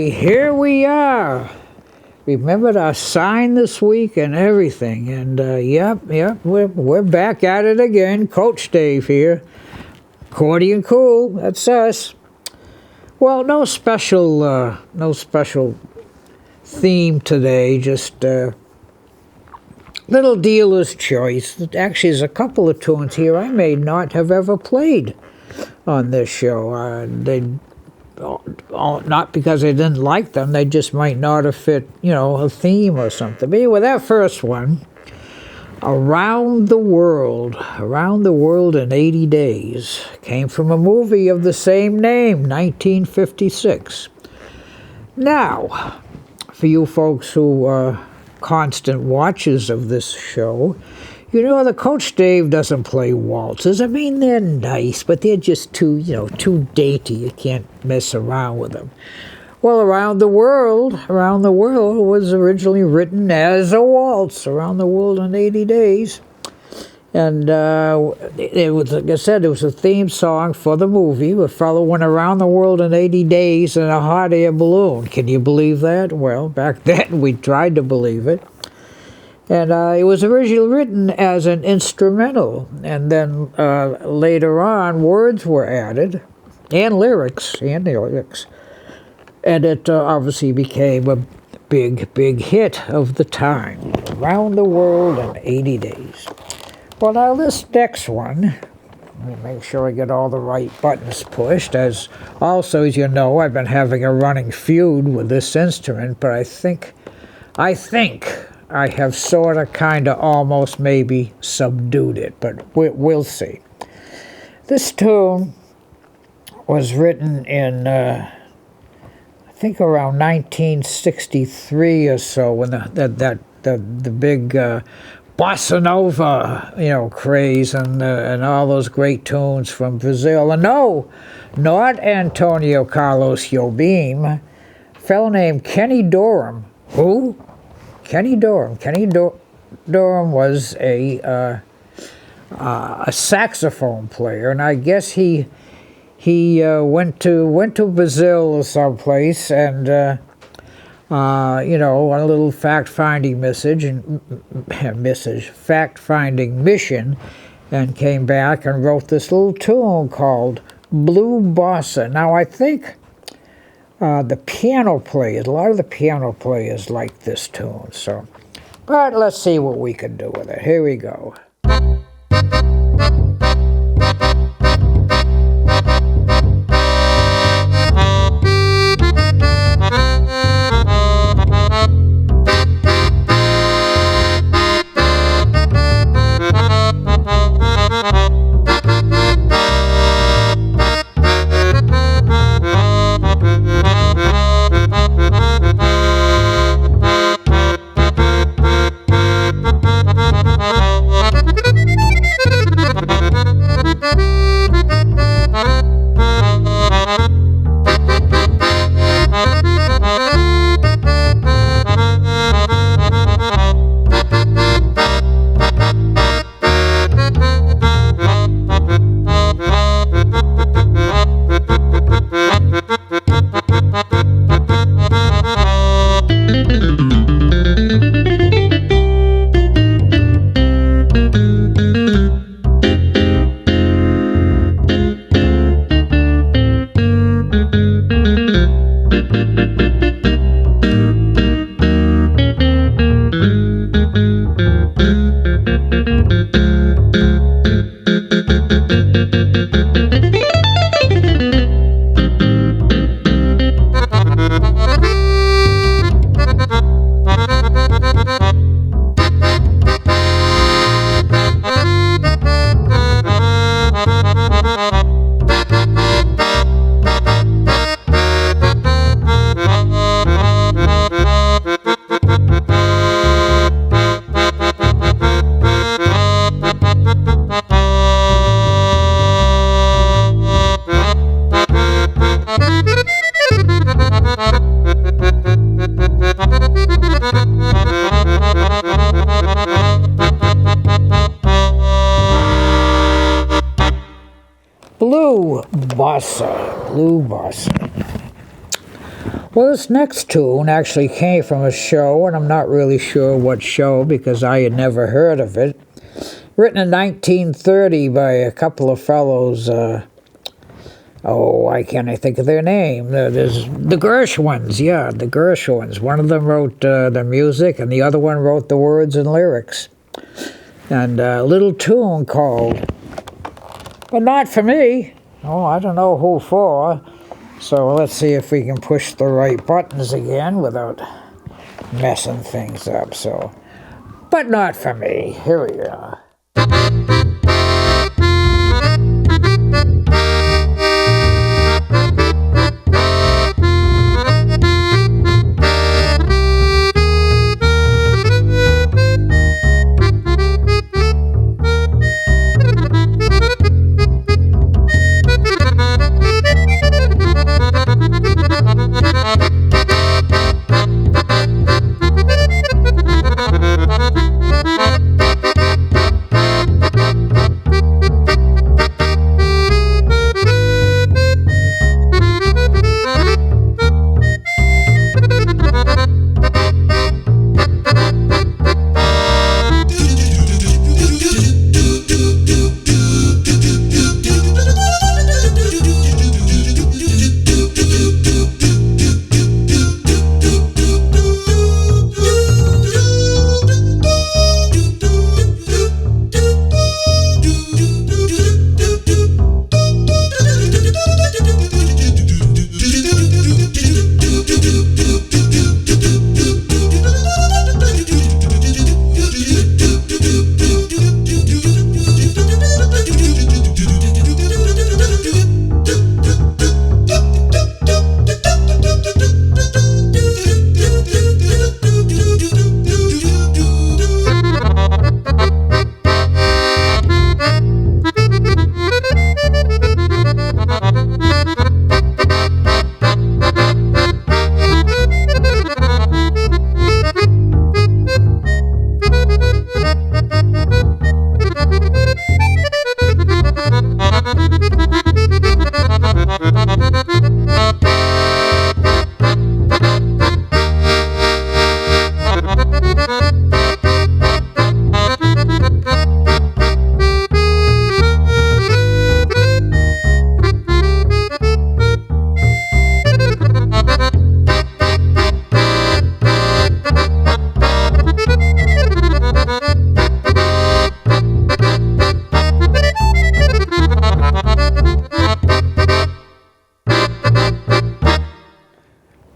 boy, here we are. Remembered our sign this week and everything. And yep, we're back at it again. Coach Dave here. Accordion Cool, that's us. Well, no special theme today. Just little dealer's choice. Actually, there's a couple of tunes here I may not have ever played on this show. Not because I didn't like them, they just might not have fit, a theme or something. But anyway, that first one, Around the World in 80 Days, came from a movie of the same name, 1956. Now, for you folks who are constant watchers of this show, the Coach Dave doesn't play waltzes. I mean, they're nice, but they're just too dainty. You can't mess around with them. Well, Around the World was originally written as a waltz, Around the World in 80 Days. And it was, like I said, it was a theme song for the movie. A fellow went around the world in 80 days in a hot air balloon. Can you believe that? Well, back then we tried to believe it. And it was originally written as an instrumental, and then later on, words were added, and lyrics, and it obviously became a big hit of the time. Around the World in 80 Days. Well, now this next one, let me make sure I get all the right buttons pushed. As you know, I've been having a running feud with this instrument, but I think I have sort of, kind of, almost, maybe subdued it, but we'll see. This tune was written in, I think, around 1963 or so, when the big bossa nova, craze and all those great tunes from Brazil. And no, not Antonio Carlos Jobim, a fellow named Kenny Dorham. Who? Kenny Dorham. Kenny Dorham was a saxophone player, and I guess he went to Brazil or someplace, and on a little fact-finding fact-finding mission, and came back and wrote this little tune called Blue Bossa. Now I think the piano players, a lot of the piano players like this tune, but let's see what we can do with it. Here we go. Blue Bossa. Well, this next tune actually came from a show, and I'm not really sure what show because I had never heard of it. Written in 1930 by a couple of fellows, why can't I think of their name? There's the Gershwins, yeah, the Gershwins. One of them wrote the music, and the other one wrote the words and lyrics. And a little tune called, but not for me. Oh, I don't know who for. So let's see if we can push the right buttons again without messing things up. So, but not for me. Here we are.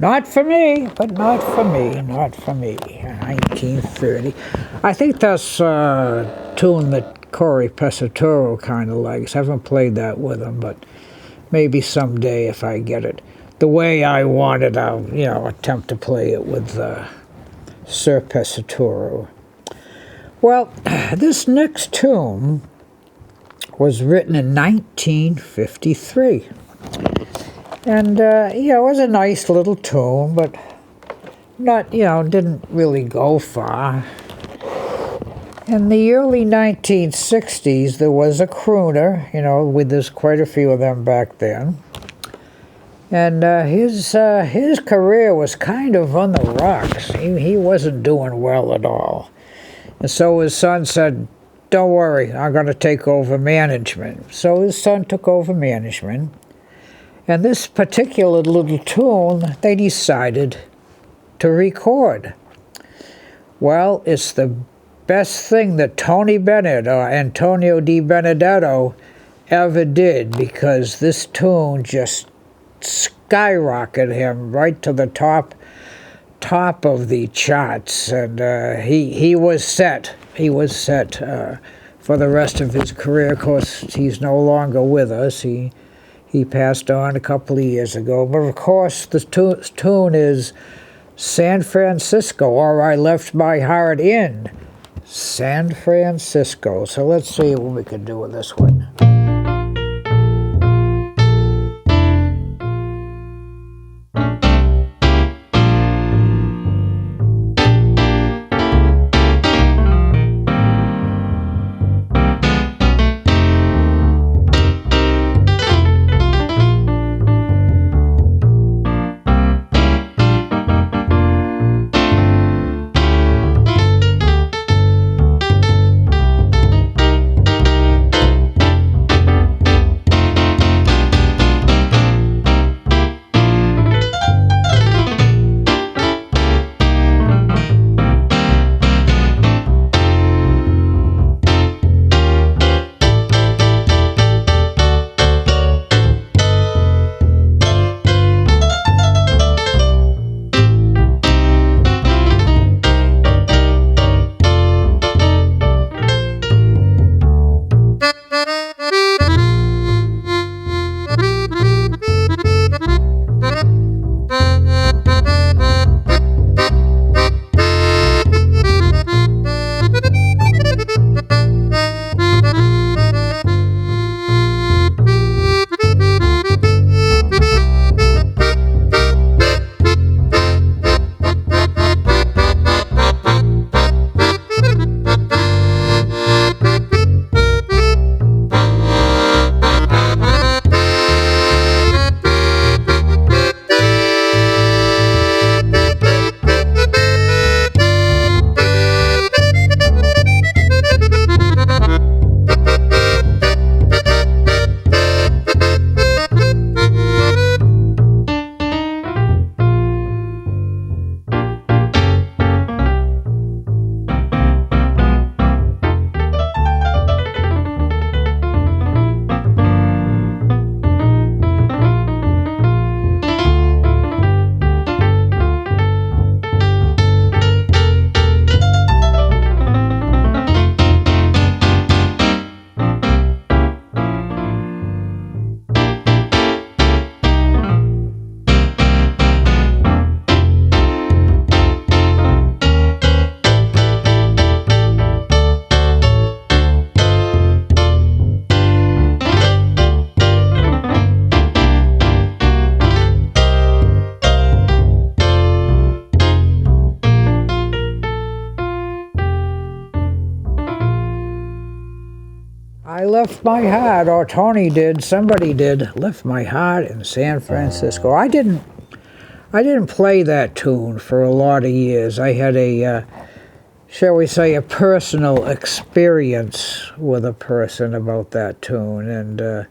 Not for me, but not for me, not for me. 1930. I think that's a tune that Corey Pesaturo kind of likes. I haven't played that with him, but maybe someday if I get it the way I want it, I'll attempt to play it with Sir Pesaturo. Well, this next tune was written in 1953. And, it was a nice little tune, but not, didn't really go far. In the early 1960s, there was a crooner, there's quite a few of them back then. And his career was kind of on the rocks. He wasn't doing well at all. And so his son said, "Don't worry, I'm going to take over management." So his son took over management. And this particular little tune, they decided to record. Well, it's the best thing that Tony Bennett or Antonio Di Benedetto ever did, because this tune just skyrocketed him right to the top of the charts, and he was set. He was set for the rest of his career. Of course, he's no longer with us. He passed on a couple of years ago. But of course, the tune is San Francisco, or I Left My Heart in San Francisco. So let's see what we can do with this one. I left my heart, or Tony did, somebody did, left my heart in San Francisco. I didn't play that tune for a lot of years. I had a, shall we say, a personal experience with a person about that tune, and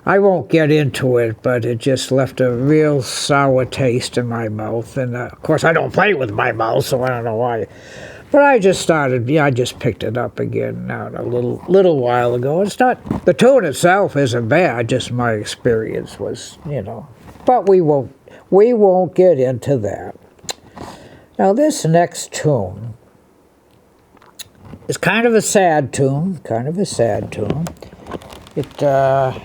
I won't get into it, but it just left a real sour taste in my mouth, and of course I don't play with my mouth, so I don't know why. But I just started, I just picked it up again now a little while ago. It's not, the tune itself isn't bad, just my experience was, but we won't get into that. Now this next tune is kind of a sad tune, It, I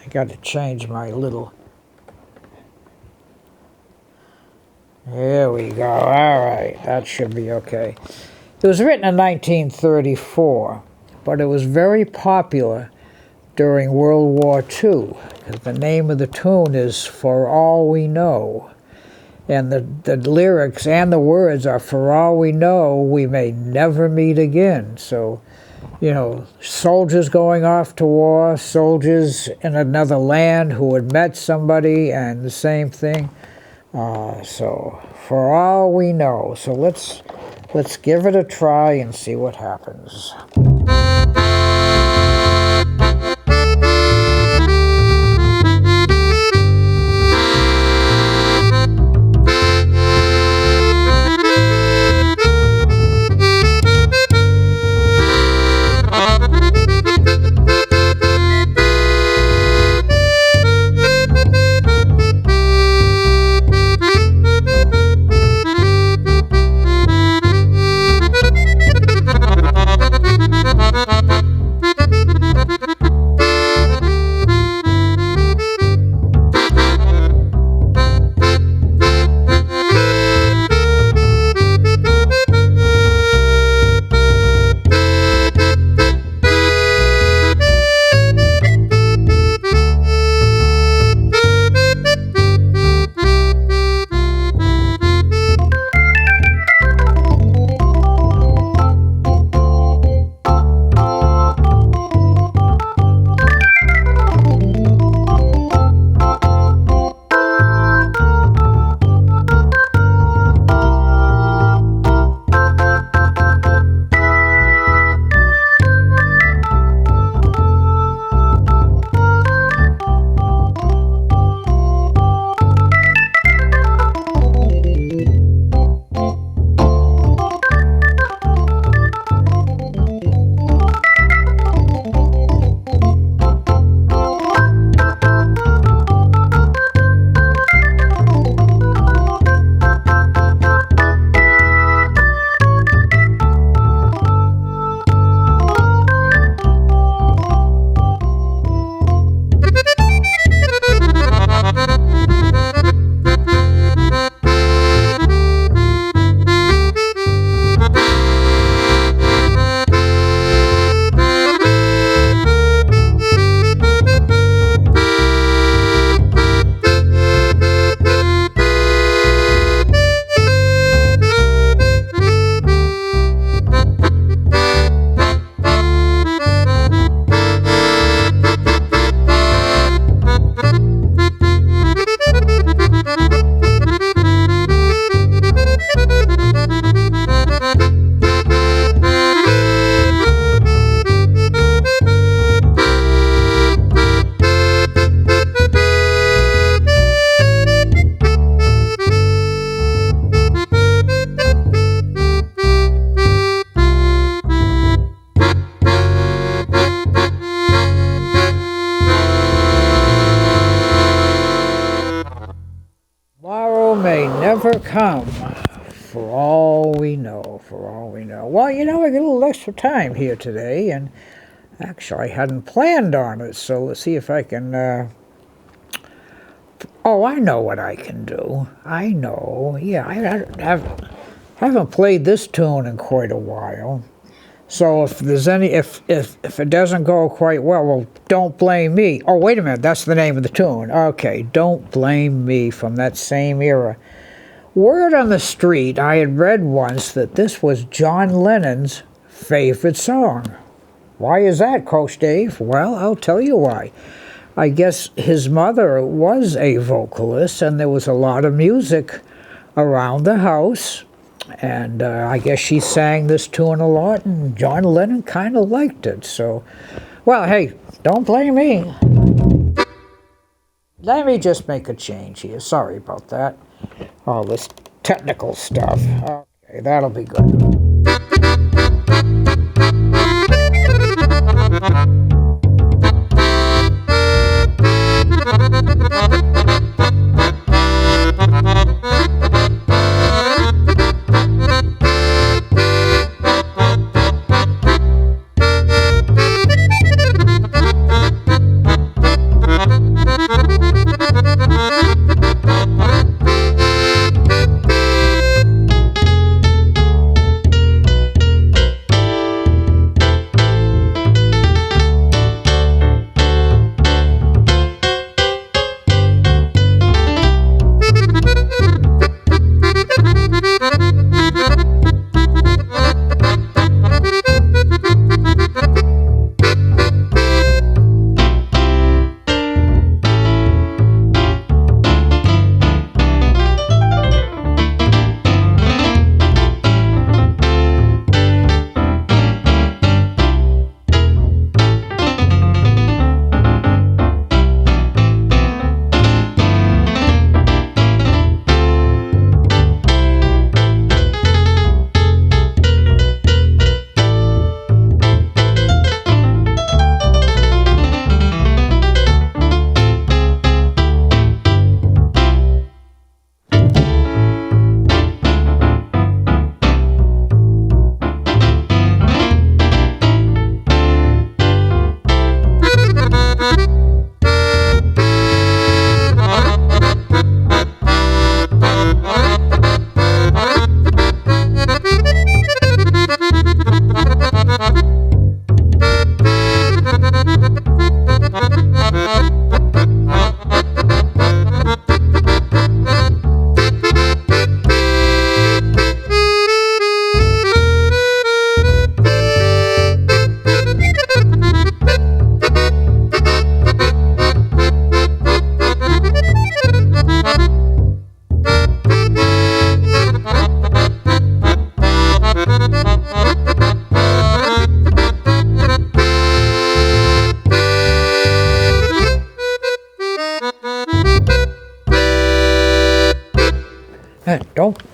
got to change my little, there we go, all right, that should be okay. It was written in 1934, but it was very popular during World War II, because the name of the tune is For All We Know. And the lyrics and the words are, for all we know, we may never meet again. So, soldiers going off to war, soldiers in another land who had met somebody, and the same thing. So, for all we know. So let's give it a try and see what happens. Never come, for all we know, Well, I get a little extra time here today, and actually I hadn't planned on it, so let's see if I can, oh, I know what I can do. I know, yeah, I haven't played this tune in quite a while, so if there's if it doesn't go quite well, don't blame me. Oh, wait a minute, that's the name of the tune. Okay, Don't Blame Me, from that same era. Word on the street, I had read once that this was John Lennon's favorite song. Why is that, Coach Dave? Well, I'll tell you why. I guess his mother was a vocalist, and there was a lot of music around the house, and I guess she sang this tune a lot, and John Lennon kind of liked it. So, well, hey, don't blame me. Let me just make a change here. Sorry about that. All this technical stuff. Okay, that'll be good.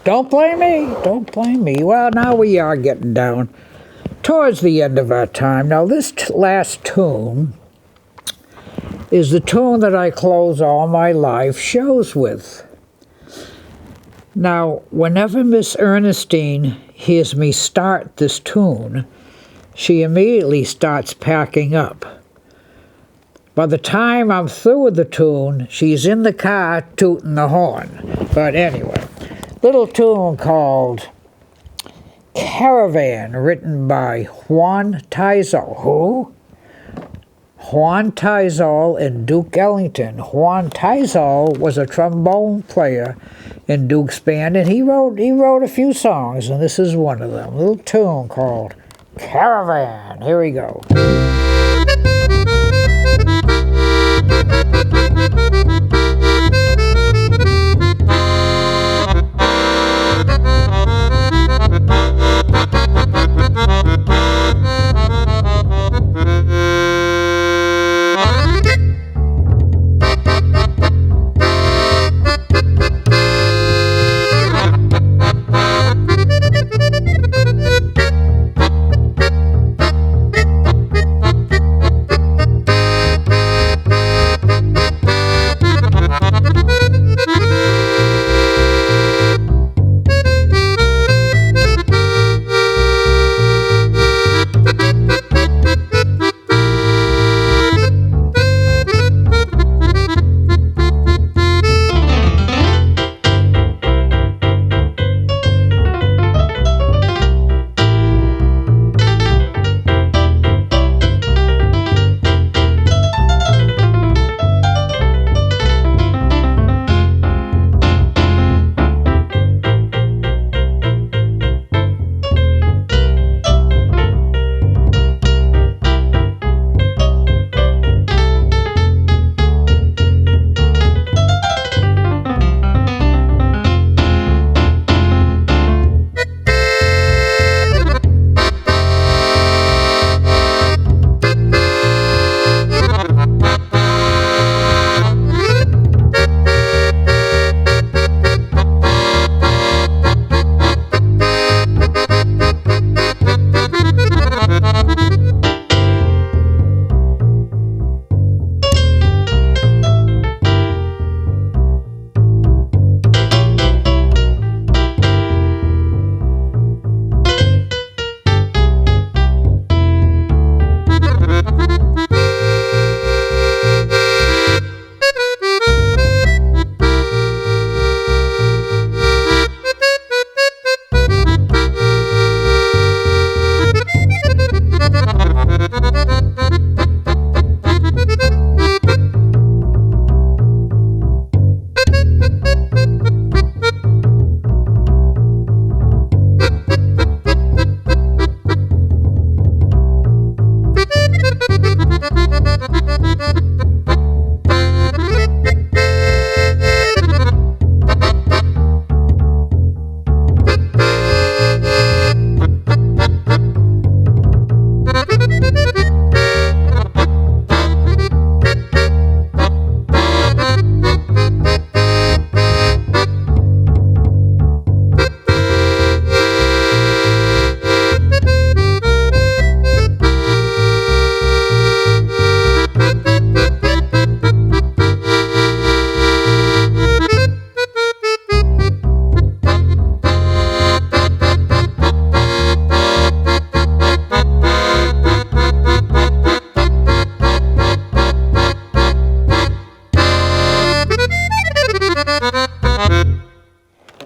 Don't blame me. Don't blame me. Well, now we are getting down towards the end of our time. Now, this last tune is the tune that I close all my live shows with. Now, whenever Miss Ernestine hears me start this tune, she immediately starts packing up. By the time I'm through with the tune, she's in the car tooting the horn. But anyway, little tune called Caravan, written by Juan Tizol. Who? Juan Tizol and Duke Ellington. Juan Tizol was a trombone player in Duke's band, and he wrote a few songs, and this is one of them. A little tune called Caravan. Here we go.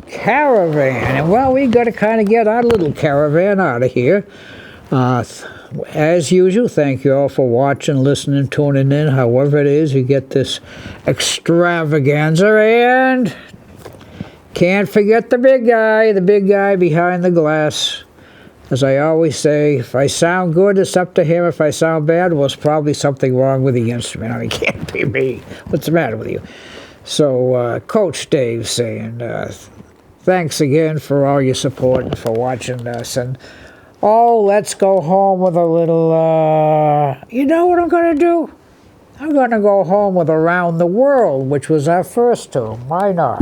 Caravan. And well, we got to kind of get our little caravan out of here. As usual, thank you all for watching, listening, tuning in, however it is you get this extravaganza. And can't forget the big guy behind the glass. As I always say, if I sound good, it's up to him. If I sound bad, well, it's probably something wrong with the instrument. I mean, it can't be me. What's the matter with you? So, Coach Dave saying, thanks again for all your support and for watching us. And, oh, let's go home with a little, you know what I'm going to do? I'm going to go home with Around the World, which was our first tune. Why not?